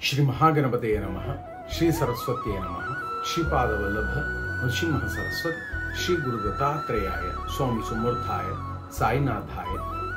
श्री महागणपतये नमः, श्री सरस्वत्यै नमः, श्रीपादवल्लभ नृसिंह सरस्वती, श्री गुरु दत्तात्रेयाय, स्वामी सुमूर्थाय, साईनाथाय,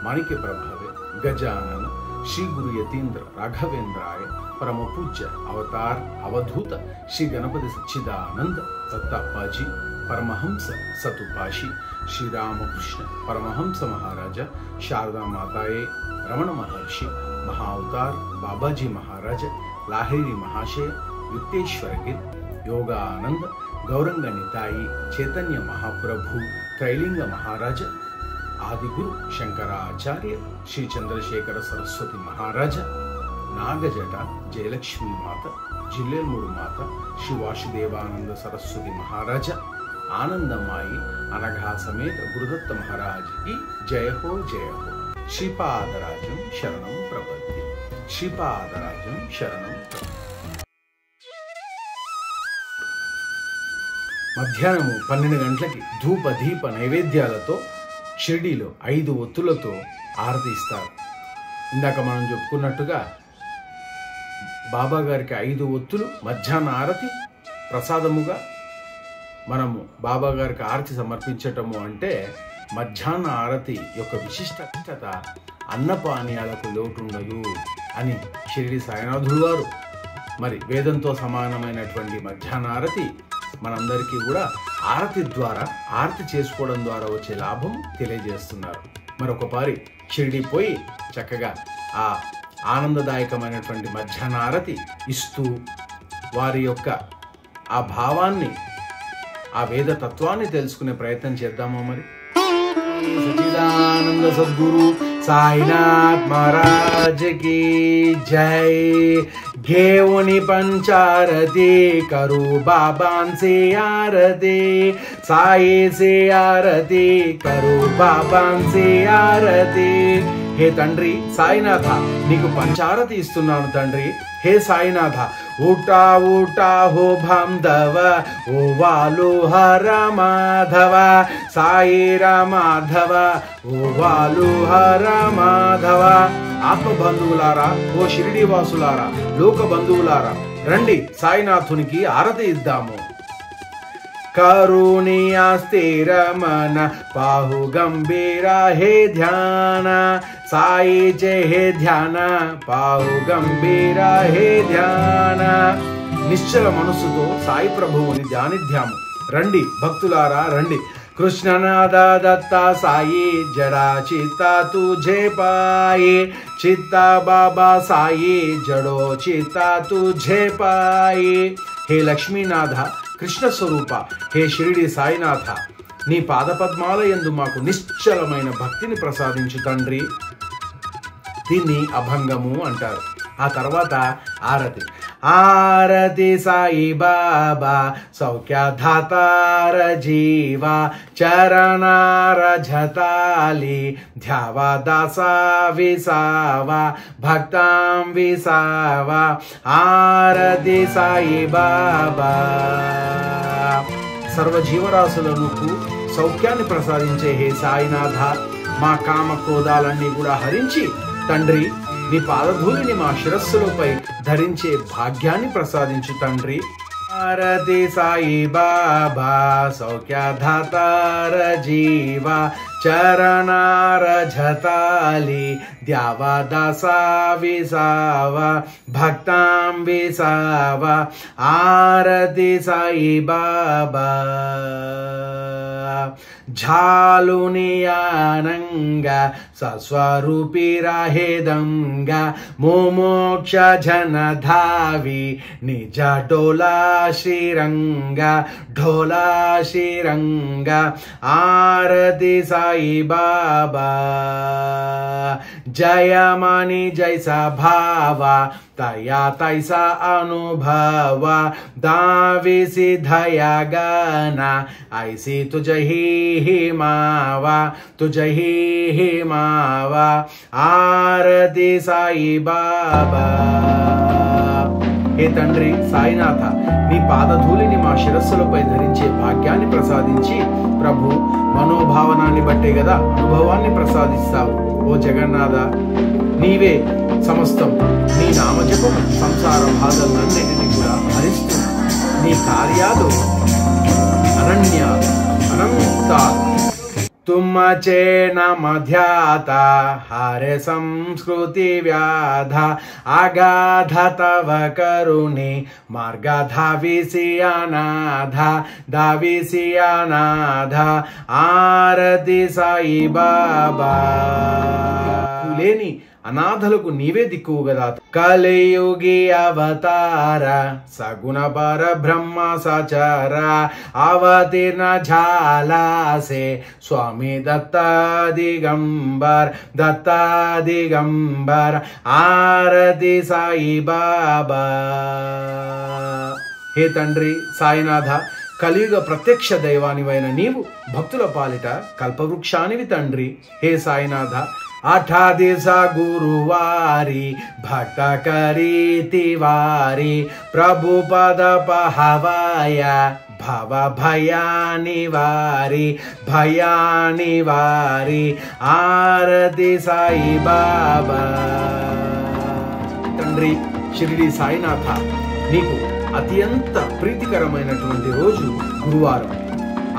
माणिक्य प्रभावे, गजानन, श्री गुरु यतीन्द्र राघवेंद्राय, परम पूज्य अवतार अवधूत श्री गणपति सच्चिदानंद दत्ताप्पाजी, परमहंस सतुपाशी, श्री रामकृष्ण परमहंस महाराज, शारदा माताये, रमण महर्षि, महाअवतार बाबाजी महाराज, लाहिरी महाशय, युक्तेश्वर गिर, योगानंद, गौरंग निताई, चैतन्य महाप्रभु, त्रैलिंग महाराज, आदिगुरु शंकराचार्य, श्री चंद्रशेखर सरस्वती महाराज, नागजट जयलक्ष्मी माता, जिल्लेमूडु माता, श्री वासुदेवानंद सरस्वती महाराज, आनंदमाई अनघा समेत गुरुदत्त महाराज की जय हो जय हो। श्रीपादराजं शरणं प्रपद्ये, श्रीपादराजं शरणं प्रपद्ये। మధ్యాహ్నము 12 గంటలకి ధూప దీప నైవేద్యాలతో షిర్డీలో 5 ఒత్తులతో ఆరతి ఇస్తారు. ఇందాక మనం చెప్పుకున్నట్టుగా బాబా గారికి 5 ఒత్తులు మధ్యాహ్న ఆరతి ప్రసాదముగా మనము బాబా గారికి ఆరతి సమర్పించటము అంటే మధ్యాహ్న ఆరతి యొక్క విశిష్టత అన్నపానీయాలకు లోటుండదు అని షిరిడి సాయినాథుడు వారు మరి వేదంతో సమానమైనటువంటి మధ్యాహ్న ఆరతి మనందరికీ కూడా ఆరతి ద్వారా ఆరతి చేసుకోవడం ద్వారా వచ్చే లాభం తెలియజేస్తున్నారు. మరొకపారి షిరిడి పోయి చక్కగా ఆ ఆనందదాయకమైనటువంటి మధ్యాహ్న ఆరతి ఇస్తూ వారి యొక్క ఆ భావాన్ని ఆ వేద తత్వాన్ని తెలుసుకునే ప్రయత్నం చేద్దామా మరి. सच्चिदानंद सद्गुरु साईनाथ महाराज की जय। घेऊनी पंचारती करू बाबांचे आरती, साई से आरती करू बाबांचे आरती। हे తండ్రి సాయినాథ, నీకు పంచారతి ఇస్తున్నాను తండ్రి. हे साईनाथ, उठा उठा हो भामदव, ओ वालो हर माधव, साई रामाधव, ओ वालो हर माधव। ఆత్మ బంధువులారా, ఓ షిరిడి వాసులారా, లోక బంధువులారా, రండి సాయినాథునికి ఆరతి ఇద్దాము. करुणिया स्थिर मन पाहु गंभीरा हे ध्यान, साई जे हे ध्यान पाहु गंभीरा हे ध्यान। నిశ్చల మనసుతో సాయి ప్రభువుని ధ్యానిద్దాము. రండి భక్తులారా రండి. कृष्णनाद दत्ता साई जड़ा चित्ता तुझे पाए, चित्ता बाबा साई जड़ो चित्ता तुझे पाए। हे लक्ष्मीनाथ కృష్ణ స్వరూప, హే షిరిడి సాయినాథ, నీ పాదపద్మాల యందు మాకు నిశ్చలమైన భక్తిని ప్రసాదించు తండ్రి. దీన్ని అభంగము అంటారు. ఆ తర్వాత ఆరతి. ఆరతి సాయి బాబా సౌఖ్య ధాతార జీవా, చరణార జతాలి ధ్యావా దాసా విసావా, భక్తాం విసావా. ఆరతి సాయి బాబా సర్వజీవరాశులకు సౌఖ్యాన్ని ప్రసాదించే హే సాయినాథ, మా కామ క్రోధాలన్నీ కూడా హరించి తండ్రి నీ పాదధూళిని మా శిరస్సులపై ధరించే భాగ్యాన్ని ప్రసాదించు తండ్రి. ఆరతి సాయి బాబా సౌఖ్య ధాతార జీవా, చరణార జతాలి ధ్యావా దాసా విసావా, భక్తాం విసావా. ఆరతి సాయి బాబా झालुनियानंग सस्वरूपी राहेदंग, मोमोक्ष जन धावी निज डोला श्रीरंग, ढोला श्रीरंग। आरती साई बाबा जय मानी जैसा भावा, तया तैसा अनुभव, दावी सिद्धया गना ऐसी तुझही मावा, तुझही मावा। आरती साई बाबा हे తండ్రి సాయినాథ, నీ పాదధూళిని మా శిరస్సులపై ధరించే భాగ్యాన్ని ప్రసాదించి ప్రభు మనోభావనాన్ని బట్టే కదా అనుభవాన్ని ప్రసాదిస్తావు. ఓ జగన్నాథ, నీవే సమస్తం. నీ నామజపం సంసార బాధలన్నిటినీ కూడా హరిస్తుంది. నీ కార్యాలు అనంతాలు. तुमचे नम ध्याता हरे संस्कृति व्याध अगाध तव करुणे मार्ग धाविसी अनाथ आरती साई बाबा. లేని అనాథలకు నీవే దిక్కువు గదా. కలియుగి అవతార సగుణ పర బ్రహ్మ సచర అవతీర్ణ ఝాలాసే స్వామి దత్తాదిగంబర్ ఆరతి సాయి బాబా. హే తండ్రి సాయినాథ, కలియుగ ప్రత్యక్ష దైవానివైన నీవు భక్తుల పాలిట కల్పవృక్షానివి తండ్రి. హే సాయినాథ, 8 दिवस गुरुवारी भक्त करीति वारी प्रभु पद पहवाया भव भयानि वारी आरती साई बाबा. తండ్రి షిరిడి సాయినాథ, నీకు అత్యంత ప్రీతికరమైనటువంటి రోజు గురువారం.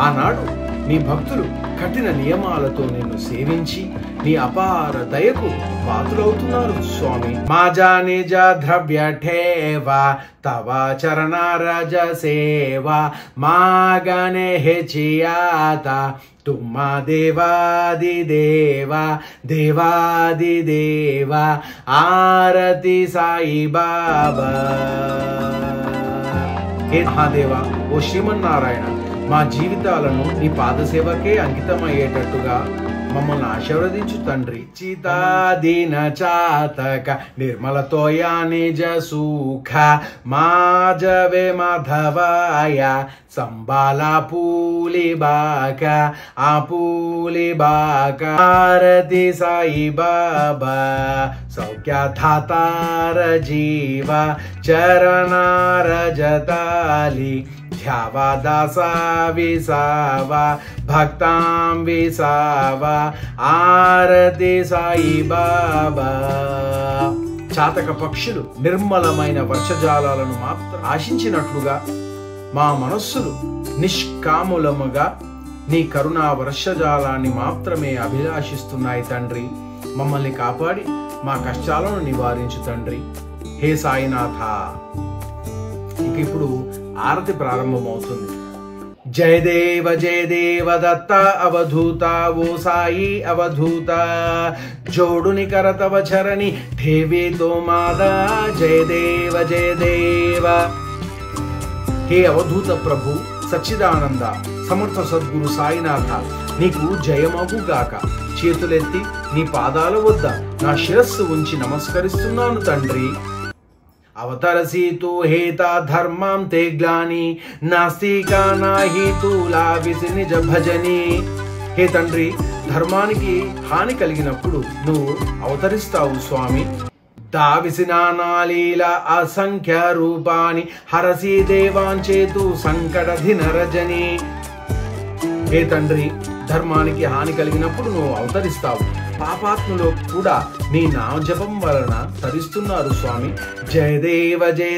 ఆనాడు నీ భక్తులు కఠిన నియమాలతో నిన్ను సేవించి నీ అపార దయకు పాత్రులవుతున్నారు స్వామి. మాజా నిజ ద్రవ్య ఠేవ తవ చరణ రజ సేవ మాగనే హెచియాత తుమ్మ దేవాదిదేవ ఆరతి సాయి బాబా. హే మహాదేవ, ఓ శ్రీమన్నారాయణ, మా జీవితాలను నీ పాదసేవకే అంకితమయ్యేటట్టుగా మమ్మల్ని ఆశీర్వదించు తండ్రి. చితాదీన చాతక నిర్మలతోయా నిజ సుఖ మాజవే మాధవాయ సంబాల పూలిబాక ఆరతి సాయి బాబా. సౌఖ్య ధాతార జీవ చరణార జతాలి ధ్యావా దాసా విసావా భక్తాం విసావా ఆరతి సాయి బాబా. చాతక పక్షులు నిర్మలమైన వర్షజాలాలను మాత్రం ఆశించినట్లుగా మా మనస్సులు నిష్కాములముగా నీ కరుణా వర్షజాలాన్ని మాత్రమే అభిలాషిస్తున్నాయి తండ్రి. మమ్మల్ని కాపాడి మా కష్టాలను నివారించు తండ్రి. హే సాయినాథ, ఇక ఇప్పుడు ఆరతి ప్రారంభమవుతుంది. జయ దేవ దత్త అవధూత ఓ సాయి అవధూత జోడుని కరతవ చరణి ఠేవి తో మాదా. జయ దేవ. హే అవధూత ప్రభు సచ్చిదానంద సమర్థ సద్గురు సాయినాథ, నీకు జయమగుగాక. చేతులెత్తి నీ పాదాల వద్ద నా శిరస్సు ఉంచి నమస్కరిస్తున్నాను తండ్రి. అవతరసి తు హేతా ధర్మాం తే గ్లాని నాస్తికా నాహి తూలా విసి నిజ భజని. హే తండ్రి, ధర్మానికి హాని కలిగినప్పుడు నువ్వు అవతరిస్తావు స్వామి. దావిసినాలీల అసంఖ్య రూపాని హరసి దేవాంచేతు సంకటధిన రజని. హే తండ్రి, ధర్మానికి హాని కలిగినప్పుడు నువ్వు అవతరిస్తావు. పాపాత్ములు కూడా నీ నామజపం వలన తరిస్తున్నారు స్వామి. జయ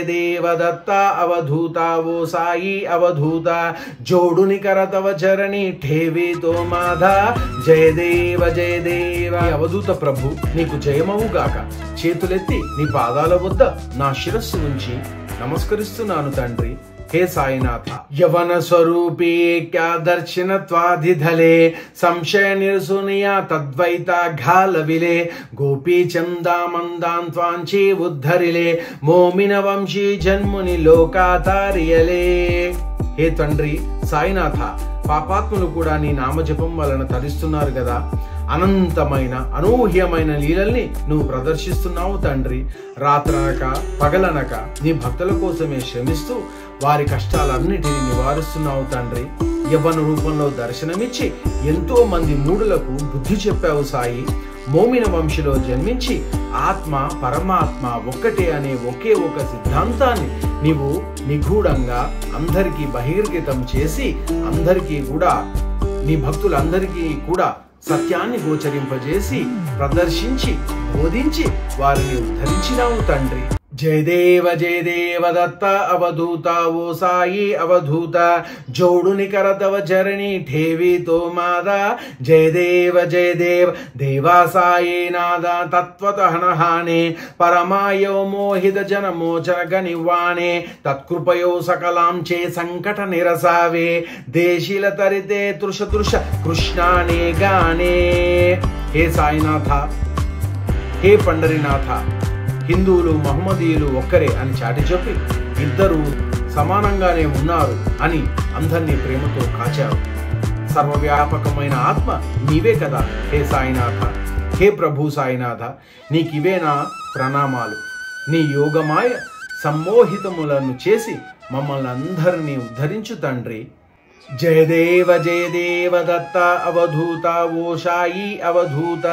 దేవ దత్త అవధూత ఓ సాయి అవధూత జోడుని కరతవ చరణి ఠేవి తో మాధా. జయ దేవ అవధూత ప్రభు, నీకు జయమవుగాక. చేతులెత్తి నీ పాదాల వద్ద నా శిరస్సు నుంచి నమస్కరిస్తున్నాను తండ్రి. हे साईनाथ यवन स्वरूपी क्या दर्शनत्वाधिधले संशय निर्सुनिया तद्वैता घालविले गोपी चंदा मंदान त्वांची उद्धरिले मोमिन वंशी जन्मुनि लोकातारियले. हे తండ్రి సాయినాథ, పాపాత్ములు కూడా నీ నామజపం వలన తరిస్తున్నారు కదా. అనంతమైన అనూహ్యమైన లీలల్ని నువ్వు ప్రదర్శిస్తున్నావు తండ్రి. రాత్రనక పగలనక నీ భక్తుల కోసమే శ్రమిస్తూ వారి కష్టాలన్నిటినీ నివారిస్తున్నావు తండ్రి. యవ్వన రూపంలో దర్శనమిచ్చి ఎంతో మంది మూఢులకు బుద్ధి చెప్పావు సాయి. మోమిన వంశిలో జన్మించి ఆత్మ పరమాత్మ ఒక్కటే అనే ఒకే ఒక సిద్ధాంతాన్ని నీవు నిగూఢంగా అందరికీ బహిర్గతం చేసి అందరికీ కూడా నీ భక్తులందరికీ కూడా సత్యాన్ని గోచరింపజేసి ప్రదర్శించి బోధించి వారిని ఉద్ధరించినావు తండ్రి. జయ దేవ దత్త అవధూత ఓ సాయి అవధూత జోడుని కరతవ చరణి ఠేవి తో మాదా. జయ దేవ దేవా సాయి నాద తత్వత హనహానే పరమాయో మోహిత జన మోచన గనివాణే తత్కృపయో సకలాం చే సంకట నిరసావే దేశిల తరితే తృష కృష్ణానే గానే. హే సాయినాథ, హే పండరినాథ, హిందువులు మహమ్మదీయులు ఒక్కరే అని చాటి చెప్పి ఇద్దరు సమానంగానే ఉన్నారు అని అందరినీ ప్రేమతో కాచారు. సర్వవ్యాపకమైన ఆత్మ నీవే కదా హే సాయినాథ. హే ప్రభు సాయినాథ, నీకివే నా ప్రణామాలు. నీ యోగమాయ సమ్మోహితములను చేసి మమ్మల్ని అందరినీ ఉద్ధరించు తండ్రి. జయ దేవ దత్త అవధూత ఓ సాయి అవధూత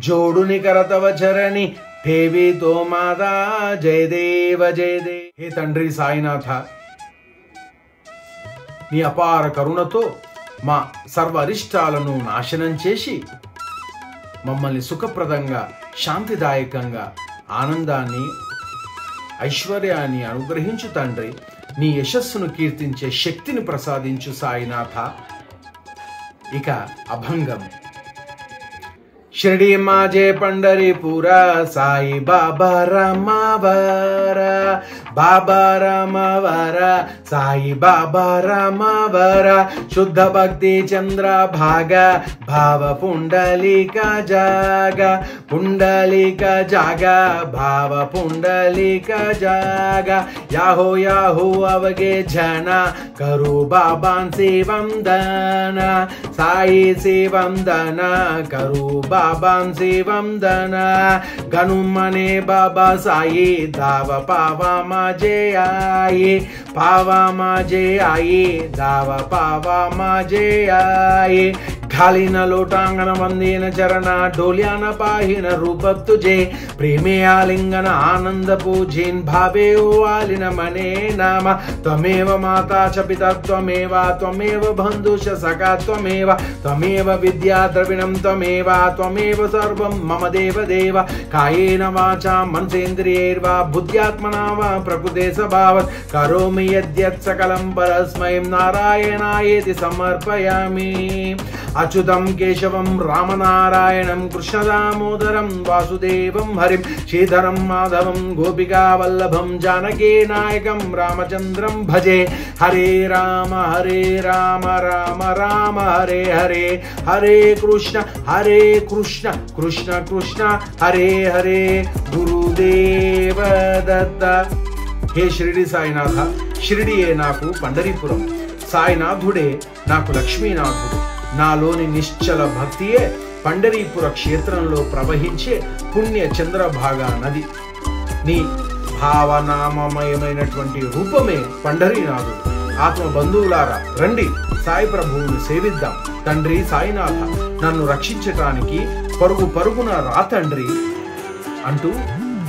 జోడుని కరతవ చరణి ఠేవి తో మాదా. జయ దేవ. హే తండ్రి సాయినాథ, నీ అపార కరుణతో మా సర్వ అరిష్టాలను నాశనం చేసి మమ్మల్ని సుఖప్రదంగా శాంతిదాయకంగా ఆనందాన్ని ఐశ్వర్యాన్ని అనుగ్రహించు తండ్రి. నీ యశస్సును కీర్తించే శక్తిని ప్రసాదించు సాయినాథ. ఇక అభంగం. షిరిడి మాజే పండరీపుర సాయి బాబా రామవర, బాబా రామవర సాయి బాబా రామవర శుద్ధ భక్తి చంద్ర భాగ భావ పుండలిక జాగ పుండలిక జాగ భావ పుండలిక జాగ. యాహో యాహో అవగే జన కరు బాబాన్ సేవందన సాయి సేవందన కరు బాబాన్ సేవందన. గనుమనే బాబా సాయి దావ పావా మాజే ఆయి పావా మాజే ఆయి దావ పావా మాజే ఆయి. घालीन लोटांगन वंदीन चरण डोल्यान पाहिन रूप तुझे प्रेमे आलिंगन आनंद पूजिन भावे ओवालिन मने नाम. त्वमेव माता च पिता त्वमेव त्वमेव बन्धुश्च सखा त्वमेव त्वमेव विद्या द्रविणं त्वमेव त्वमेव सर्वं मम देव देव. कायेन वाचा मनसेन्द्रियैर्वा बुद्ध्यात्मना वा प्रकृते स्वभावात् करोमि यद्यत् सकलं परस्मै नारायणायेति समर्पयामि. अच्युतं केशवं रामनारायणं कृष्णदामोदरं वासुदेवं हरिं श्रीधरं माधवं गोपिकावल्लभं जानकी नायकं रामचन्द्रं भजे. हरे राम राम राम हरे हरे हरे कृष्ण कृष्ण कृष्ण हरे हरे. गुरुदेव दत्त. हे शिरडी साईनाथ, शिरडिये नाकु पंडरीपुरम, సాయినాథుడే నాకు లక్ష్మీనాథుడు. నాలోని నిశ్చల భక్తియే పండరీపుర క్షేత్రంలో ప్రవహించే పుణ్య చంద్రభాగా నది. నీ భావనామమయమైనటువంటి రూపమే పండరీనాథుడు. ఆత్మ బంధువులారా రండి, సాయి ప్రభువుని సేవిద్దాం. తండ్రి సాయినాథ, నన్ను రక్షించటానికి పరుగు పరుగున రా తండ్రి అంటూ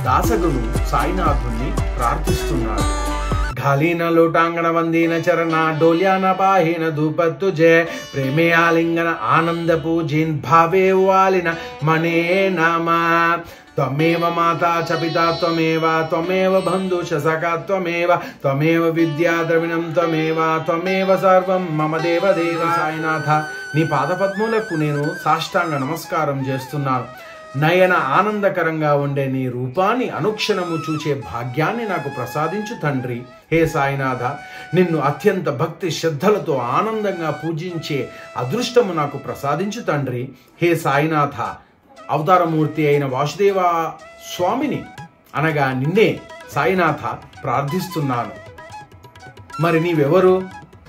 దాసగులు సాయినాథుని ప్రార్థిస్తున్నారు. घालीन लोटांगण वंदीन चरण डोल्यान पाहिन धूप तुझे प्रेमे आलिंगन आनंद पूजिन भावे वालिन मने नामा. त्वमेव माता च पिता त्वमेव त्वमेव बन्धुश्च सखा त्वमेव त्वमेव विद्या द्रविणं त्वमेव त्वमेव सर्वं मम देव देव. సాయినాథ, నీ పాదపద్మములకు నేను సాష్టాంగ నమస్కారం చేస్తున్నాను. నయన ఆనందకరంగా ఉండే నీ రూపాన్ని అనుక్షణము చూచే భాగ్యాన్ని నాకు ప్రసాదించు తండ్రి. హే సాయినాథ, నిన్ను అత్యంత భక్తి శ్రద్ధలతో ఆనందంగా పూజించే అదృష్టము నాకు ప్రసాదించు తండ్రి. హే సాయినాథ, అవతారమూర్తి అయిన వాసుదేవ స్వామిని అనగా నిన్నే సాయినాథ ప్రార్థిస్తున్నాను. మరి నీవెవరు?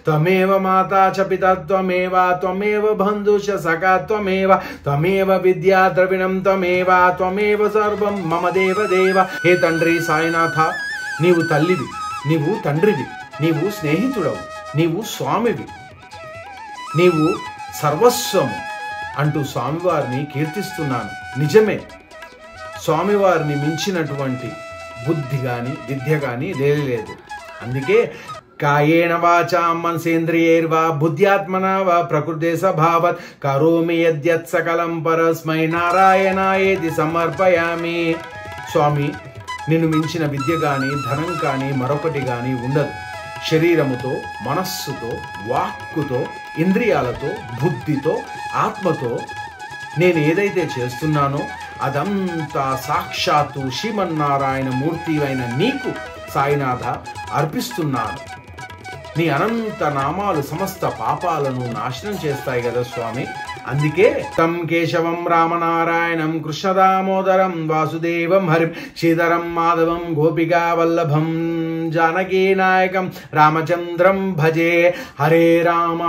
त्वमेव माता च पिता त्वमेव त्वमेव बन्धुश्च सखा त्वमेव त्वमेव विद्या द्रविणं त्वमेव त्वमेव सर्वं मम देव देव. हे తండ్రి సాయినాథ, నీవు తల్లివి, నీవు తండ్రివి, నీవు స్నేహితుడవు, నీవు స్వామివి, నీవు సర్వస్వము అంటూ స్వామివారిని కీర్తిస్తున్నాను. నిజమే, స్వామివారిని మించినటువంటి బుద్ధి గాని విద్య గాని లేదు. అందుకే కాయేన వాచా మనసేంద్రియైర్వా బుద్ధ్యాత్మనా వా ప్రకృతే స్వభావాత్ కరోమి యద్యత్ సకలం పరస్మై నారాయణాయేతి సమర్పయామి. స్వామి, నిన్ను మించిన విద్య కానీ ధనం కానీ మరొకటి కానీ ఉండదు. శరీరముతో, మనస్సుతో, వాక్కుతో, ఇంద్రియాలతో, బుద్ధితో, ఆత్మతో నేను ఏదైతే చేస్తున్నానో అదంతా సాక్షాత్తు శ్రీమన్నారాయణ మూర్తి అయిన నీకు సాయినాథ అర్పిస్తున్నాను. నీ అనంత నామాలు సమస్త పాపాలను నాశనం చేస్తాయి కదా స్వామి. అందుకే తం కేశవం రామనారాయణం కృష్ణ దామోదరం వాసుదేవం హరిం శ్రీధరం మాధవం గోపికా వల్లభం జానకీ నాయకం రామచంద్రం భజే. హరే రామ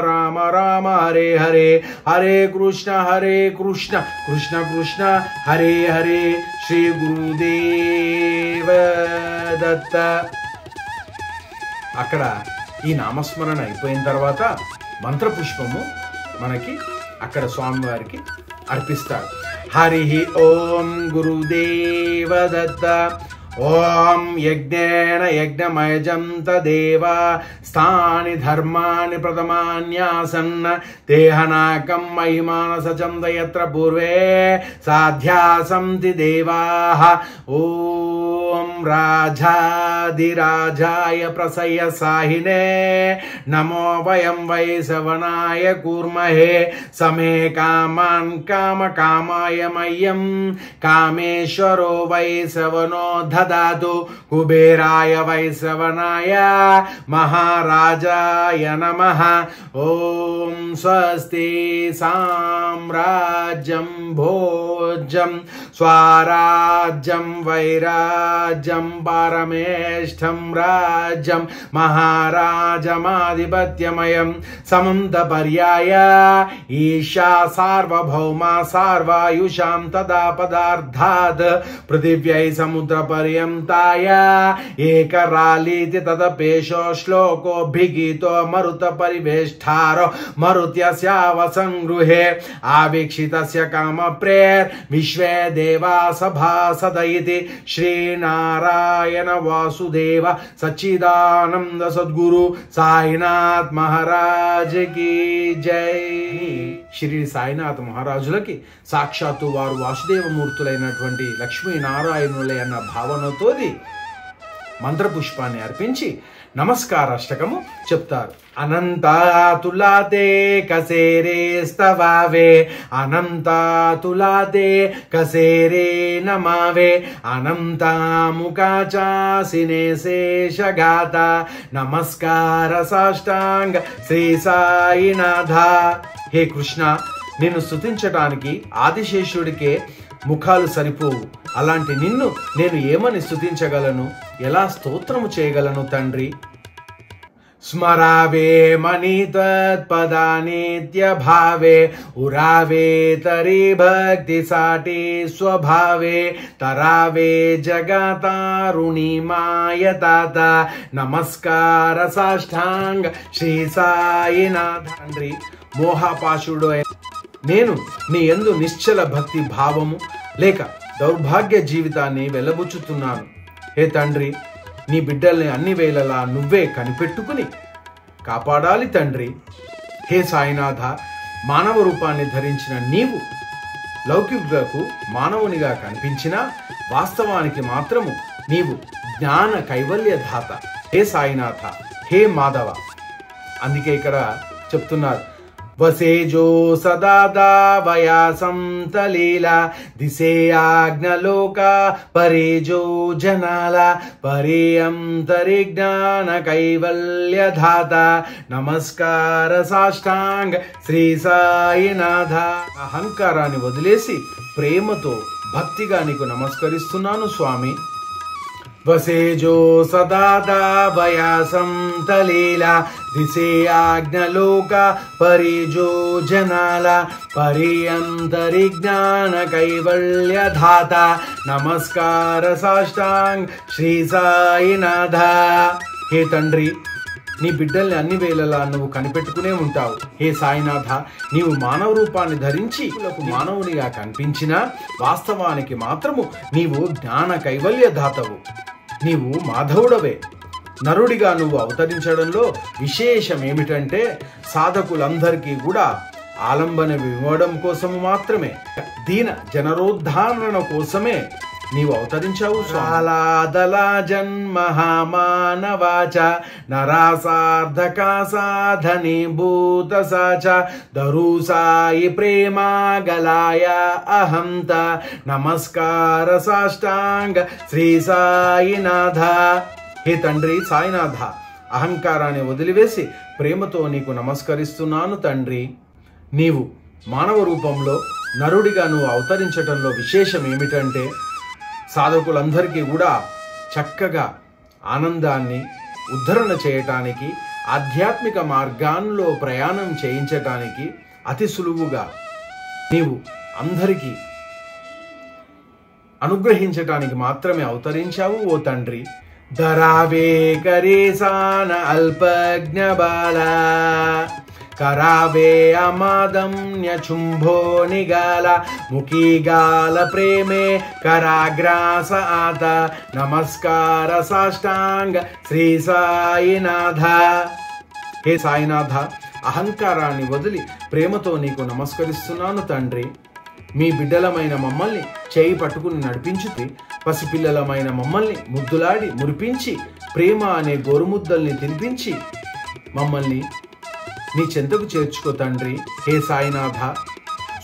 రామ రామ హరే హరే, హరే కృష్ణ కృష్ణ కృష్ణ హరే హరే. శ్రీ గురుదేవ దత్త. అక్కడ ఈ నామస్మరణ అయిపోయిన తర్వాత మంత్రపుష్పము మనకి అక్కడ స్వామివారికి అర్పిస్తారు. హరి ఓం గురుదేవ దత్త. ఓం యజ్ఞేన యజ్ఞమయజం తదేవ స్థాని ధర్మాని ప్రథమాన్యాసన్ దేహనాకం మహిమానసచం దయత్ర పూర్వే సాధ్యాసంతి దేవాః. ఓం రాజాధిరాజాయ ప్రసయ సాహినే నమో వయం వై సవనాయ కూర్మహే సమే కామాన్ కామకామాయ మయ్యం కామేశ్వరో వై సవనో దదాతు కుబేరాయ వై సవనాయ మహారాజాయ నమః. ఓం స్వస్తి సామ్రాజ్యం భోజ్యం స్వరాజ్యం వైరాజ్యం పరమేష్టం రాజ్యం మహారాజమాధిపత్యమయం సమంత పర్యాయ ఈశా సార్వభౌమ సార్వాయుషాం తదా పదార్థాత్ పృథివ్యై సముద్ర పర్యంతాయ ఏకరాలీతి తదపేశో శ్లోకో భిగీతో మరుత పరివేష్టారో మరుత్యస్యావసంగృహే ఆవీక్షితస్య కామ ప్రేర్ విశ్వే దేవా సభాసద ఇతి శ్రీనారాయణ వాసుదేవ సచ్చిదానంద సద్గురు సాయినాథ్ మహారాజ్ కి జై. శ్రీ సాయినాథ్ మహారాజులకి సాక్షాత్తు వారు వాసుదేవమూర్తులైనటువంటి లక్ష్మీనారాయణులే అన్న భావనతోది మంత్రపుష్పాన్ని అర్పించి నమస్కారాష్టకము చెప్తారు. అనంతాతులాతే కసేరే స్తవావే అనంతాతులాతే కసేరే నమావే అనంతాముకాచాసినే శేషగాత నమస్కార సాష్టాంగ శ్రీ సాయినాథ. హే కృష్ణ, నిన్ను స్తుతించటానికి ఆదిశేషుడికే ముఖాలు సరిపోవు. అలాంటి నిన్ను నేను ఏమని స్తుతించగలను, ఎలా స్తోత్రము చేయగలను తండ్రి. స్మరావే మణి తత్పదానిత్య భావే ఉరావే తరి భక్తి సాటి స్వభావే తరావే జగతారుణి మాయతాత నమస్కార సాష్టాంగ శ్రీ సాయినాథ. తండ్రి, మోహపాశుడు నేను నీ యందు నిశ్చల భక్తి భావము లేక దౌర్భాగ్య జీవితాన్ని వెలబుచ్చుతున్నాను. హే తండ్రి, నీ బిడ్డల్ని అన్ని వేళలా నువ్వే కనిపెట్టుకుని కాపాడాలి తండ్రి. హే సాయినాథ, మానవ రూపాన్ని ధరించిన నీవు లౌకికులకు మానవునిగా కనిపించినా వాస్తవానికి మాత్రము నీవు జ్ఞాన కైవల్య దాత. హే సాయినాథ, హే మాధవ. అందుకే ఇక్కడ చెప్తున్నారు, వసేజో సదాదా వయాసం తలీలా దిశే ఆజ్ఞలోక పరేజో జనాల పరేయంతరిజ్ఞాన కైవల్య ధాత నమస్కార సాష్టాంగ శ్రీ సాయినాథ. అహంకారాన్ని వదిలేసి ప్రేమతో భక్తిగా నీకు నమస్కరిస్తున్నాను స్వామి. వసేజో సదాదా వయాసం తలీలా దిశే ఆజ్ఞలోక పరిజో జనాల పర్యంతరిజ్ఞాన కైవల్య ధాత నమస్కార సాష్టాంగ్ శ్రీ సాయినాథ. హే తండ్రి, నీ బిడ్డల్ని అన్ని వేళలా నువ్వు కనిపెట్టుకునే ఉంటావు. హే సాయినాథ, నీవు మానవ రూపాన్ని ధరించి మానవునిగా కనిపించినా వాస్తవానికి మాత్రము నీవు జ్ఞాన కైవల్య దాతవు. నీవు మాధవుడవే. నరుడిగా నువ్వు అవతరించడంలో విశేషం ఏమిటంటే సాధకులందరికీ కూడా ఆలంబన ఇవ్వడం కోసము మాత్రమే, దీన జనరోద్ధారణ కోసమే నీవు అవతరించావు. సాలాదల జన్మహామానవాచ నరాసార్ధక సాధని భూత సాచ దరుసాయి ప్రేమ గలాయ అహంత నమస్కార సాష్టాంగ శ్రీ సాయినాథ. హే తండ్రి సాయినాథ, అహంకారాన్ని వదిలివేసి ప్రేమతో నీకు నమస్కరిస్తున్నాను తండ్రి. నీవు మానవ రూపంలో నరుడిగా నువ్వు అవతరించటంలో విశేషం ఏమిటంటే సాధకులందరికీ కూడా చక్కగా ఆనందాన్ని ఉద్ధరణ చేయటానికి, ఆధ్యాత్మిక మార్గాల్లో ప్రయాణం చేయించటానికి అతి సులువుగా నీవు అందరికీ అనుగ్రహించటానికి మాత్రమే అవతరించావు ఓ తండ్రి. ధరావే కరేసాన అల్పజ్ఞ బాల करावे अमादम्य चुंभो निगाल मुखीगाल प्रेमे कराग्रास आता नमस्कार साष्टांग श्री साईनाथ. हे సాయినాథ, అహంకారాన్ని వదిలి ప్రేమతో నీకు నమస్కరిస్తున్నాను తండ్రి. మీ బిడ్డలమైన మమ్మల్ని చేయి పట్టుకుని నడిపించుతి, పసిపిల్లలమైన మమ్మల్ని ముద్దులాడి మురిపించి ప్రేమ అనే గోరుముద్దల్ని తినిపించి మమ్మల్ని నీ చెంతకు చేర్చుకో తండ్రి. హే సాయినాథ,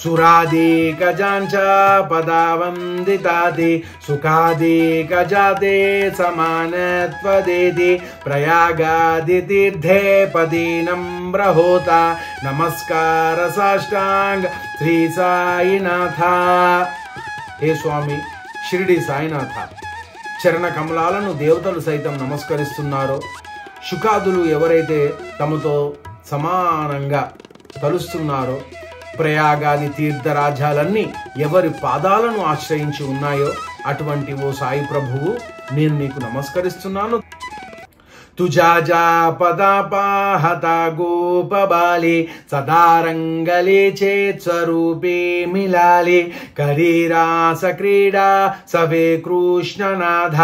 సురాదేక జాంచ పదావందితాది సుఖాదేక జాతే సమానత్వదేది ప్రయాగాది తీర్థే పదీనం బ్రహోత నమస్కార సాష్టాంగ శ్రీ సాయినాథ. హే స్వామి షిరిడి సాయినాథ, చరణ కమలాలను దేవతలు సైతం నమస్కరిస్తున్నారో, శుకాదులు ఎవరైతే తమతో సమానంగా తలుస్తున్నారో, ప్రయాగాది తీర్థరాజ్యాలన్నీ ఎవరి పాదాలను ఆశ్రయించి ఉన్నాయో అటువంటి ఓ సాయి ప్రభువు నేను నీకు నమస్కరిస్తున్నాను. తుజాజా పదాపాహత గోపబాలి సదారంగలే చేత్స్వరూపే మిలాలి కరీరాస క్రీడా సవే కృష్ణనాథ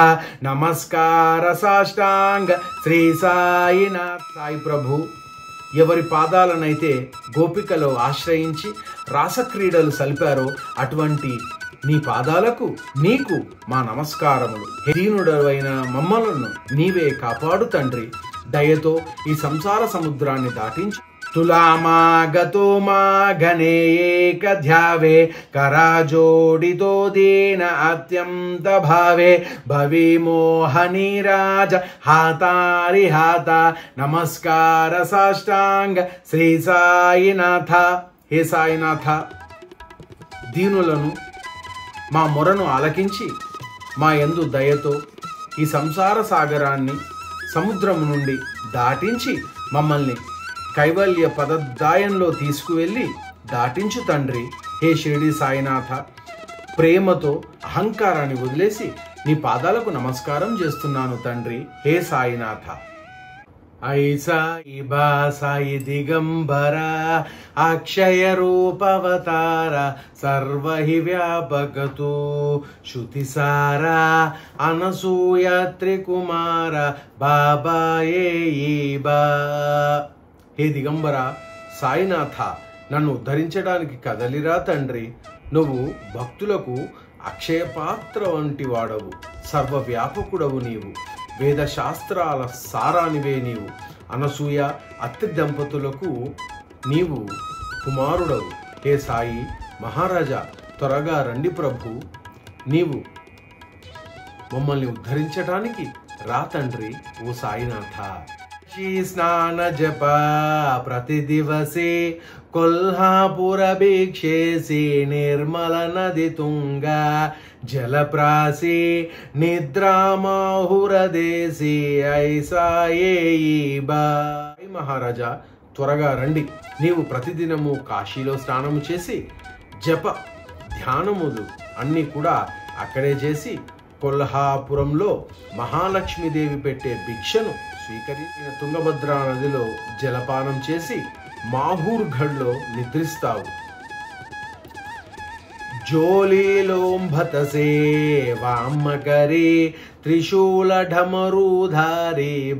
నమస్కార సాష్టాంగ శ్రీ సాయినాథ్. సాయి ప్రభు ఎవరి పాదాలనైతే గోపికలు ఆశ్రయించి రాసక్రీడలు సలిపారో అటువంటి నీ పాదాలకు నీకు మా నమస్కారములు. దీనుడవైన మమ్మలను నీవే కాపాడు తండ్రి. దయతో ఈ సంసార సముద్రాన్ని దాటించు. తులామాగతో మా ఘనే ఏక ధ్యావే కరాజోడితో దీన అత్యంత భావే భవి మోహనీరాజ హాతారి హాత నమస్కార సాష్టాంగ శ్రీ సాయినాథ. హే సాయినాథ, దీనులను మా మొరను ఆలకించి మా యందు దయతో ఈ సంసార సాగరాన్ని సముద్రము నుండి దాటించి మమ్మల్ని కైవల్య పదదాయంలో తీసుకువెళ్ళి దాటించు తండ్రి. హే షిరిడి సాయినాథ, ప్రేమతో అహంకారాన్ని వదిలేసి నీ పాదాలకు నమస్కారం చేస్తున్నాను తండ్రి. హే సాయినాథ. ఐసా ఇబా సాయి దిగంబర అక్షయ రూపవతార సర్వహి వ్యాపకతు శృతిసార అనసూయ త్రికుమార బాబాయే ఈబా. హే దిగంబర సాయినాథ, నన్ను ఉద్ధరించడానికి కదలిరా తండ్రి. నువ్వు భక్తులకు అక్షయ పాత్ర వంటి వాడవు, సర్వవ్యాపకుడవు నీవు, వేద శాస్త్రాల సారానివే నీవు. అనసూయ అత్రి దంపతులకు నీవు కుమారుడవు. హే సాయి మహారాజా, త్వరగా రండి ప్రభు, నీవు మమ్మల్ని ఉద్ధరించడానికి రా తండ్రి ఓ సాయినాథ. స్నాన జప ప్రతి దివసే కొల్హాపుర భిక్షేసి నిర్మల నది తుంగ జలప్రాసి నిద్రామాహురదేశి ఐసాయే ఈబా. మహారాజా త్వరగా రండి, నీవు ప్రతిదినము కాశీలో స్నానము చేసి జప ధ్యానములు అన్నీ కూడా అక్కడే చేసి కొల్హాపురంలో మహాలక్ష్మీదేవి పెట్టే భిక్షను స్వీకరించిన తుంగభద్రా నదిలో జలపానం చేసి మాహూర్ఘడ్లో నిద్రిస్తావు. जोलीलोम्भतसे वामकरे त्रिशूलढमरुधारी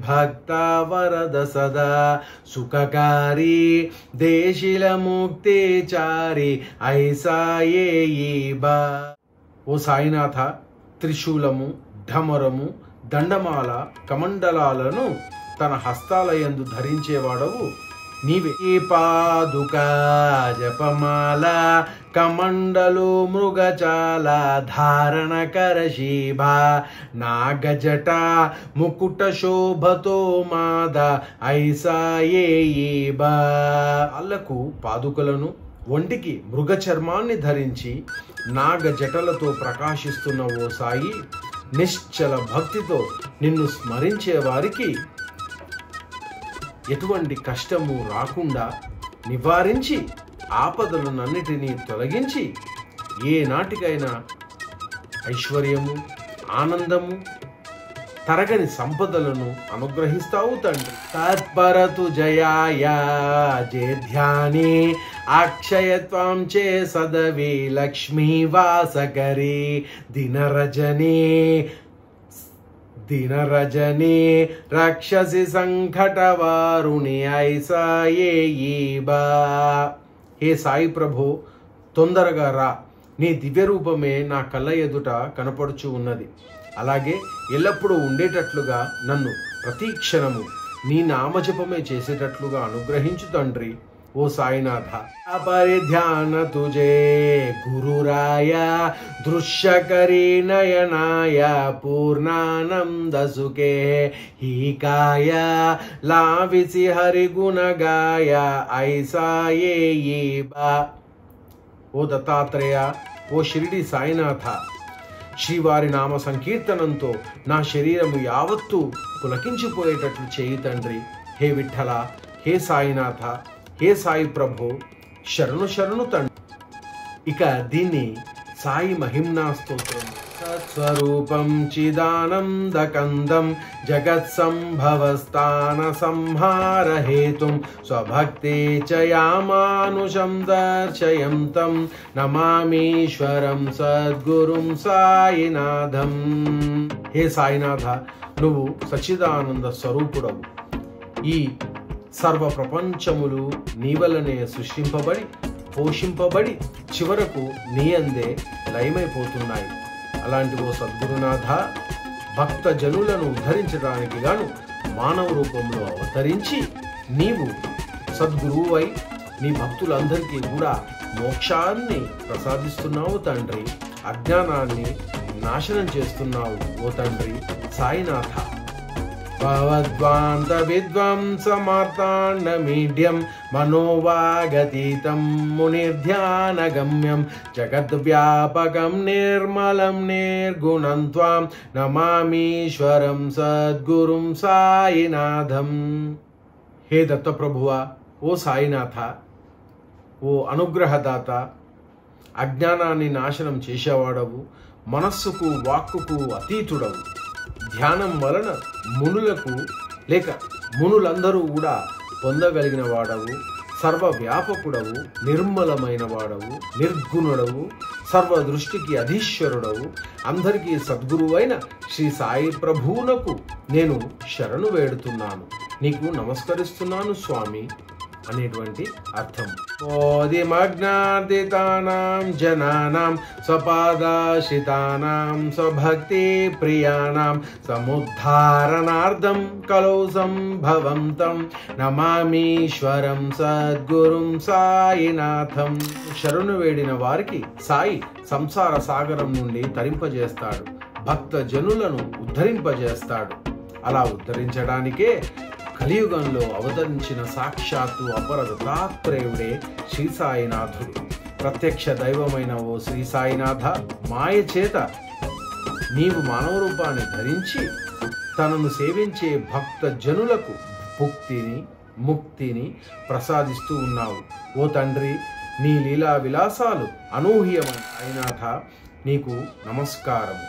भक्ता वरद सदा सुखकारी देशिलमुक्तिचारी ऐसा ये बा। ఓ సాయినాథ, త్రిశూలము, ఢమరము, దండమాల, కమండలాలను తన హస్తాలయందు ధరించేవాడవు నీవే. పాదుకా జపమాల కమండలు మృగచాల ధారణ కరశీభా నాగజట ముకుట శోభతో మాద ఐసా ఏ బా. అల్లకు పాదుకలను, ఒంటికి మృగ చర్మాన్ని ధరించి నాగ జటలతో ప్రకాశిస్తున్న ఓ సాయి, నిశ్చల భక్తితో నిన్ను స్మరించే వారికి ఎటువంటి కష్టము రాకుండా నివారించి ఆపదలనన్నిటినీ తొలగించి ఏ నాటికైనా ఐశ్వర్యము, ఆనందము, తరగని సంపదలను అనుగ్రహిస్తావు తండ్రి. తత్పరతు జయాయ జేధ్యాని అక్షయత్వం చే సదవి లక్ష్మీ వాసకరి దినరజని రక్షసి సంకటవారుని ఐసా ఏ బా. హే సాయి ప్రభు, తొందరగా రా. నీ దివ్య రూపమే నా కళ్ళ ఎదుట కనపడుచు ఉన్నది. అలాగే ఎల్లప్పుడూ ఉండేటట్లుగా నన్ను ప్రతి క్షణము నీ నామజపమే చేసేటట్లుగా అనుగ్రహించు తండ్రి. ఓ సాయినాథ, అపరిధ్యాన తుజే గురురాయ దృశ్యకరీ నయనాయ పూర్ణానంద సుఖే హీకాయ లావిసి హరిగుణగాయ ఐసా ఏ బా. ఓ దత్తాత్రేయ, ఓ షిరిడి సాయినాథ, శ్రీవారి నామ సంకీర్తనంతో నా శరీరము యావత్తు పులకించిపోయేటట్లు చేయి తండ్రి. హే విఠల, హే సాయినాథ, హే సాయి ప్రభు, శరణు శరణు తండ్రి. ఇక దీన్ని సాయి మహిమ్నా స్తోత్రం. సత్స్వరూపం చిదానందకందం జగత్ సంభవస్థాన సంహార హేతుం స్వభక్తే చ యామానుషం దర్శయంతం నమామీశ్వరం సద్గురుం సాయినాథం. హే సాయినాథ, నువ్వు సచ్చిదానంద స్వరూపుడవు. ఈ సర్వ ప్రపంచములు నీ వలనే సృష్టింపబడి పోషింపబడి చివరకు నీ అందే లయమైపోతున్నాయి. అలాంటి ఓ సద్గురునాథ, భక్త జనులను ఉద్ధరించడానికి గాను మానవ రూపంలో అవతరించి నీవు సద్గురువై నీ భక్తులందరికీ కూడా మోక్షాన్ని ప్రసాదిస్తున్నావు తండ్రి. అజ్ఞానాన్ని నాశనం చేస్తున్నావు ఓ తండ్రి సాయినాథ. భవద్వాంత విద్వంసమార్తాండ మీడ్యం మనోవాగతీతం మునిర్ధ్యానగమ్యం జగద్వ్యాపకం నిర్మలం నిర్గుణం త్వాం నమామీశ్వరం సద్గురుం సాయినాథం. హే దత్తప్రభువా, ఓ సాయినాథ, ఓ అనుగ్రహదాత, అజ్ఞానాన్ని నాశనం చేసేవాడవు, మనస్సుకు వాక్కుకు అతీతుడవు. ధ్యానం వలన మునులకు లేక మునులందరూ కూడా పొందగలిగిన వాడవు, సర్వవ్యాపకుడవు, నిర్మలమైన వాడవు, నిర్గుణుడవు, సర్వ దృష్టికి అధీశ్వరుడవు, అందరికీ సద్గురువైన శ్రీ సాయి ప్రభువునకు నేను శరణు వేడుతున్నాను, నీకు నమస్కరిస్తున్నాను స్వామి అనేటువంటి అర్థం. ఓదిమజ్ఞార్దితానాం జనానాం స్వపాదాశ్రితానాం స్వభక్తి ప్రియానాం సముద్ధారణార్థం కలౌ సంభవంతం నమామీశ్వరం సద్గురుం సాయినాథం. శరణు వేడిన వారికి సాయి సంసార సాగరం నుండి తరింపజేస్తాడు, భక్త జనులను ఉద్ధరింపజేస్తాడు. అలా ఉద్ధరించడానికే కలియుగంలో అవతరించిన సాక్షాత్తు అపర దత్తాత్రేయుడే శ్రీ సాయినాథుడు. ప్రత్యక్ష దైవమైన ఓ శ్రీ సాయినాథ, మాయ చేత నీవు మానవ రూపాన్ని ధరించి తనను సేవించే భక్త జనులకు భుక్తిని ముక్తిని ప్రసాదిస్తూ ఉన్నావు. ఓ తండ్రి, నీ లీలా విలాసాలు అనూహ్యమైన సాయినాథ, నీకు నమస్కారము.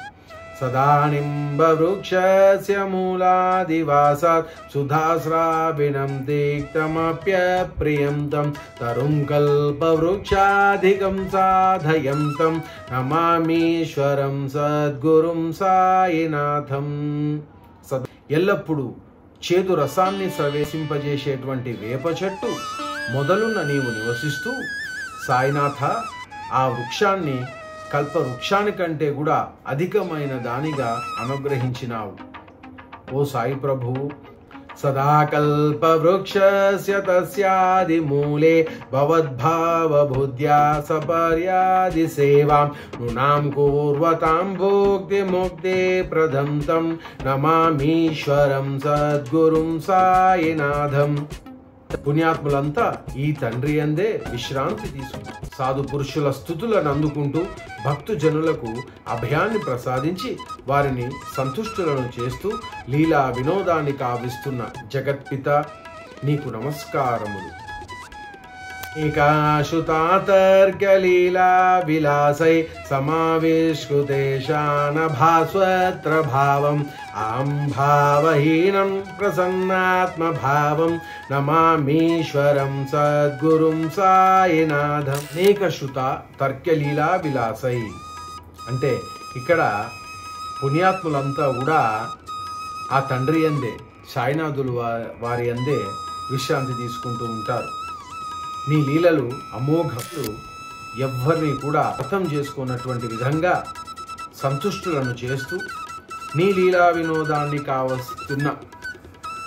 సదా నింబవృక్షస్య మూలాదివాసాత్ సుధాస్రావిణం తీక్తమప్యప్రియం తం తరుం కల్పవృక్షాధికం సాధయం తం నమామీశ్వరం సద్గురుం సాయినాథం. ఎల్లప్పుడూ చేదు రసాన్ని ప్రవేశింపజేసేటువంటి వేప చెట్టు మొదలున్న నీవు నివసిస్తూ సాయినాథ ఆ వృక్షాన్ని కల్పవృక్షానికంటే కూడా అధికమైన దానిగా అనుగ్రహించినావు. ఓ సాయి ప్రభువు, సదా కల్పవృక్షస్య తస్యాది మూలే భవద్భావబుద్ధ్యా సపర్యాది సేవాం నృణాం కూర్వతాం భోక్తి ముక్తి ప్రదం తం నమామీశ్వరం సద్గురుం సాయినాథం. పుణ్యాత్ములంతా ఈ తండ్రి అందే విశ్రాంతి తీసుకుంటారు. సాధు పురుషుల స్తుతులను అందుకుంటూ భక్తుజనులకు అభయాన్ని ప్రసాదించి వారిని సంతుష్టులను చేస్తూ లీలా వినోదాన్ని కావిస్తున్న జగత్పిత నీకు నమస్కారములు. ఏకాశుతాతర్కలీలా విలాసై సమావిష్కృతేశాన భాస్వత్ర భావం ఆం భావహీనం ప్రసన్నాత్మభావం నమామీశ్వరం సద్గురుం సాయినాథం. అనేకశుత తర్కలీలా విలాసై అంటే ఇక్కడ పుణ్యాత్ములంతా కూడా ఆ తండ్రి అందే సాయినాథులు వారి అందే విశ్రాంతి తీసుకుంటూ ఉంటారు. నీ లీలలు అమోఘలు, ఎవ్వరిని కూడా అర్థం చేసుకున్నటువంటి విధంగా సంతుష్టులను చేస్తూ నీ లీలా వినోదాన్ని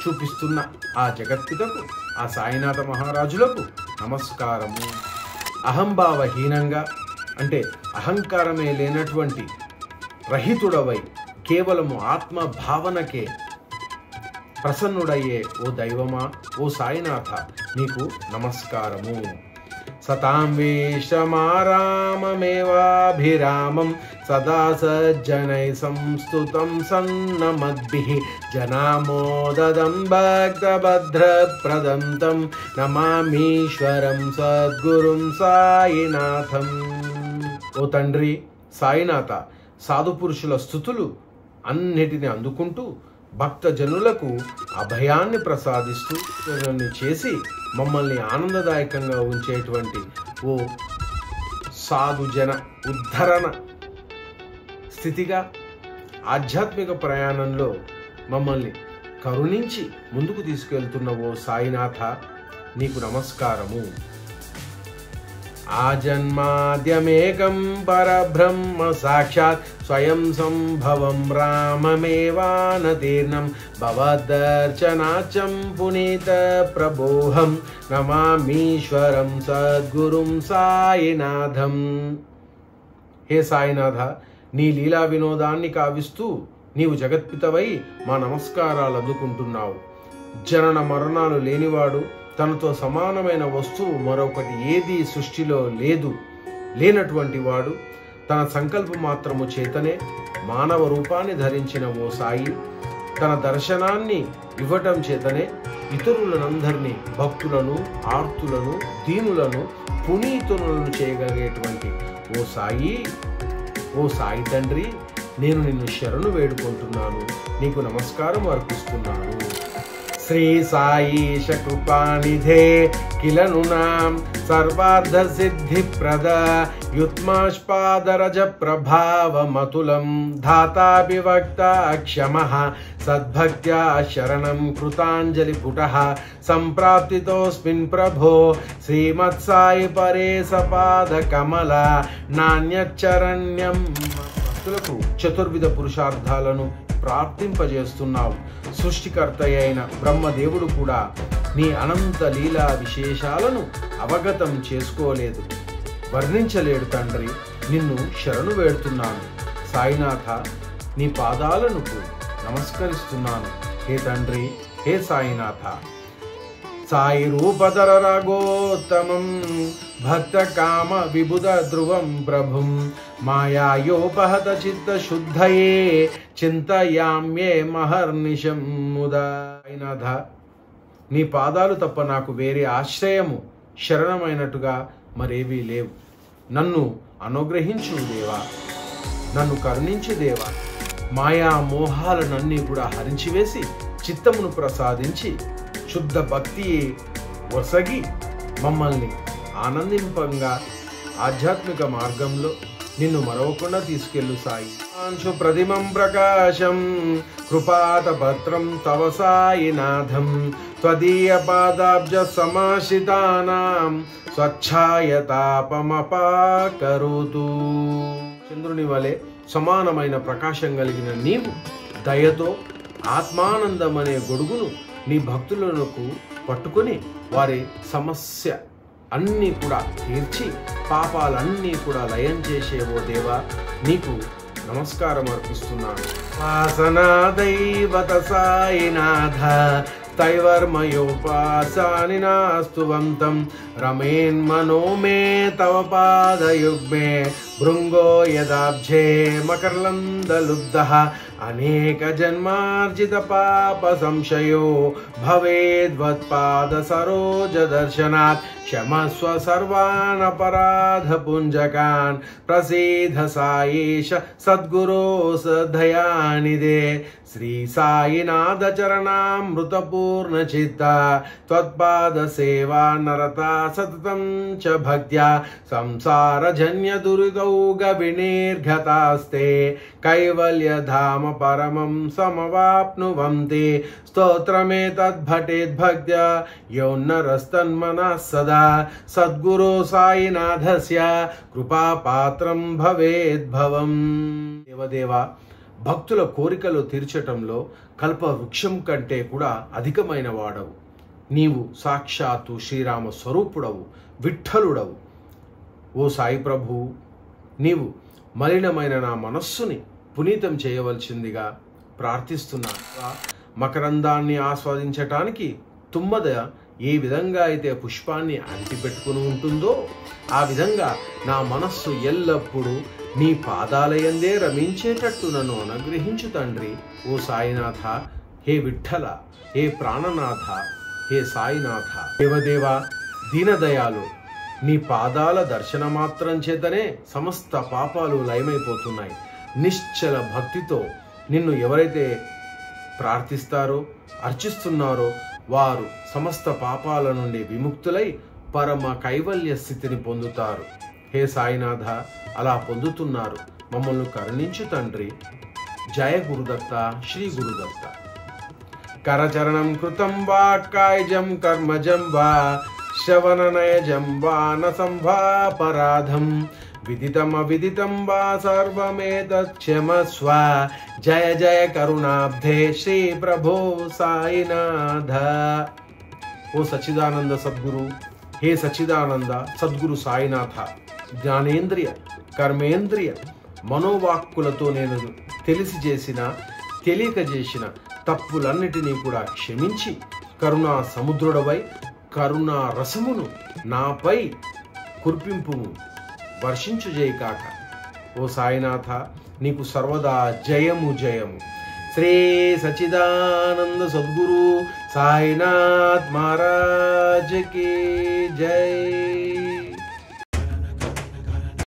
చూపిస్తున్న ఆ జగత్పితకు, ఆ సాయినాథ మహారాజులకు నమస్కారము. అహంభావహీనంగా అంటే అహంకారమే లేనటువంటి రహితుడవై కేవలము ఆత్మ భావనకే ప్రసన్నుడయ్యే ఓ దైవమా, ఓ సాయినాథ నీకు నమస్కారము. సతాం వేషమారామమేవాభిరామం సదా సజ్జనై సంస్తుతం సన్నమద్భిః జనామోదదం భక్తభద్రప్రదం తం నమామీశ్వరం సద్గురుం సాయినాథం. ఓ తండ్రి సాయినాథ, సాధు పురుషుల స్తుతులు అన్నిటిని అందుకుంటూ భక్త జనులకు అభయాన్ని ప్రసాదిస్తూ చేసి మమ్మల్ని ఆనందదాయకంగా ఉంచేటువంటి ఓ సాధు జన ఉద్ధరణ స్థితిగా ఆధ్యాత్మిక ప్రయాణంలో మమ్మల్ని కరుణించి ముందుకు తీసుకెళ్తున్న ఓ సాయినాథ నీకు నమస్కారము. ఆజన్మాద్యమేకం పరబ్రహ్మ సాక్షాత్ స్వయం సంభవం రామమేవానతీర్ణం భవద్దర్శనాచం పునీత ప్రబోహం నమామీశ్వరం సద్గురుం సాయినాథం. హే సాయినాథ, నీ లీలా వినోదాన్ని కావిస్తూ నీవు జగత్పితవై మా నమస్కారాలు అందుకుంటున్నావు. జనన మరణాలు లేనివాడు, తనతో సమానమైన వస్తువు మరొకటి ఏదీ సృష్టిలో లేనటువంటి వాడు, తన సంకల్ప మాత్రము చేతనే మానవ రూపాన్ని ధరించిన ఓ సాయి, తన దర్శనాన్ని ఇవ్వటం చేతనే ఇతరులనందరినీ భక్తులను, ఆర్తులను, దీనులను పునీతులను చేయగలిగేటువంటి ఓ సాయి తండ్రి, నేను నిన్ను శరణు వేడుకుంటున్నాను, నీకు నమస్కారం అర్పిస్తున్నాను. శ్రీ సాయీశ కృపానిధే కిల నృణాం సర్వార్థ సిద్ధి ప్రద యుత్మాష్పాదరజ ప్రభావమతులం ధాతా వివక్త క్షమః సద్భక్త్యా శరణం కృతాంజలి పుటః సంప్రాప్తితోస్మిన్ ప్రభో శ్రీమత్సాయి పరేశ పాద కమల నాణ్యచరణ్యం. భక్తులకు చతుర్విధ పురుషార్థాలను ప్రాప్తింపజేస్తున్నావు. సృష్టికర్త అయిన బ్రహ్మదేవుడు కూడా నీ అనంత లీలా విశేషాలను అవగతం చేసుకోలేదు, వర్ణించలేడు. తండ్రి, నిన్ను శరణు వేడుతున్నాను. సాయినాథ, నీ పాదాలను నమస్కరిస్తున్నాను. హే తండ్రి, హే సాయినాథ. సాయి రూపధర రాగోత్తమం భక్త కామ విబుధ ధ్రువం ప్రభుం మాయాయోపహత చిత్త శుద్ధయే చింతయామ్యే మహర్నిశం ముదా. సాయినాథ, నీ పాదాలు తప్ప నాకు వేరే ఆశ్రయము శరణమైనట్టుగా మరేవీ లేవు. నన్ను అనుగ్రహించు దేవా, నన్ను కరుణించు దేవా. మాయా మోహాలనన్నీ కూడా హరించివేసి చిత్తమును ప్రసాదించి శుద్ధ భక్తి వసగి మమ్మల్ని ఆనందింపంగా ఆధ్యాత్మిక మార్గంలో నిన్ను మరవకుండా తీసుకెళ్ళు సాయి. ప్రతిమం ప్రకాశం కృపాతపత్రం తవ సాయినాథం త్వదీయ పాదాబ్జ సమాశ్రితానాం స్వచ్ఛాయతాపమపాకరోతు. చంద్రుని వలె సమానమైన ప్రకాశం కలిగిన నీవు దయతో ఆత్మానందం అనే గొడుగును నీ భక్తులకు పట్టుకొని వారి సమస్య అన్నీ కూడా తీర్చి పాపాలన్నీ కూడా లయం చేసేవో దేవా, నీకు నమస్కారం అర్పిస్తున్నాను. వాసనా దైవత సాయినాథ తైవర్మయోపాసాని నాస్తువంతం రమేన్మనో మే తవ పాదయుగ్మే భృంగో యదాబ్జే మకర్లందలుబ్ధః అనేక జన్మార్జిత పాప సంశయో భవేద్వత్పాద సరోజ దర్శనాత్ క్షమస్వ సర్వాన్ అపరాధ పుంజకాన్ ప్రసీద సాయేష సద్గురో సదయానిదే. శ్రీ సాయినాథ చరణామృతపూర్ణ చిత్త త్వత్పాద సేవా నరతా సతతం చ భక్త్యా సంసార జన్య దురితౌగ వినిర్ఘతాస్తే కైవల్యధామ పరమం సమవాప్నువంతి. స్తోత్రమేతద్భటేద్భక్త్యా యౌన్నరస్తన్మనః సదా సద్గురో సాయినాథస్య కృపాపాత్రం భవేద్భవం. దేవదేవా, భక్తుల కోరికలు తీర్చటంలో కల్పవృక్షం కంటే కూడా అధికమైన వాడవు. నీవు సాక్షాత్తు శ్రీరామ స్వరూపుడవు, విఠలుడవు. ఓ సాయి ప్రభు, నీవు మలినమైన నా మనస్సుని పునీతం చేయవలసిందిగా ప్రార్థిస్తున్నాను. మకరందాన్ని ఆస్వాదించటానికి తుమ్మద ఏ విధంగా అయితే పుష్పాన్ని అంటిపెట్టుకుని ఉంటుందో ఆ విధంగా నా మనస్సు ఎల్లప్పుడూ నీ పాదాలయందే రమించేటట్టు నన్ను అనుగ్రహించు తండ్రి. ఓ సాయినాథ, హే విఠల, హే ప్రాణనాథ, హే సాయినాథ. దేవదేవ, దీనదయాలు, నీ పాదాల దర్శన మాత్రం చేతనే సమస్త పాపాలు లయమైపోతున్నాయి. నిశ్చల భక్తితో నిన్ను ఎవరైతే ప్రార్థిస్తారో, అర్చిస్తున్నారో వారు సమస్త పాపాల నుండి విముక్తులై పరమ కైవల్య స్థితిని పొందుతారు. హే సాయినాథ, అలా పొందుతున్నారు. మమ్మల్ని కరుణించు తండ్రి. జయ గురుదత్త, శ్రీ గురుదత్త. కరచరణం కృతం వా కాయజం కర్మజం వా శ్రవణనయజం వా న సంభాపరాధం విదితం అవిదితం వా సర్వమేతత్ క్షమస్వ. జయ జయ కరుణాబ్ధే శ్రీ ప్రభో సాయినాథ. ఓ సచ్చిదానంద సద్గురు, హే సచ్చిదానంద సద్గురు సాయినాథ, జ్ఞానేంద్రియ కర్మేంద్రియ మనోవాక్కులతో నేను తెలిసి చేసిన తెలియక చేసిన తప్పులన్నిటినీ కూడా క్షమించి కరుణా సముద్రుడవై కరుణా రసమును నాపై కుర్పింపుము, వర్షించు జయకాక. ఓ సాయినాథ, నీకు సర్వదా జయము జయము. శ్రీ సచ్చిదానంద సద్గురు సాయినాథ్ మహారాజ్ की जय.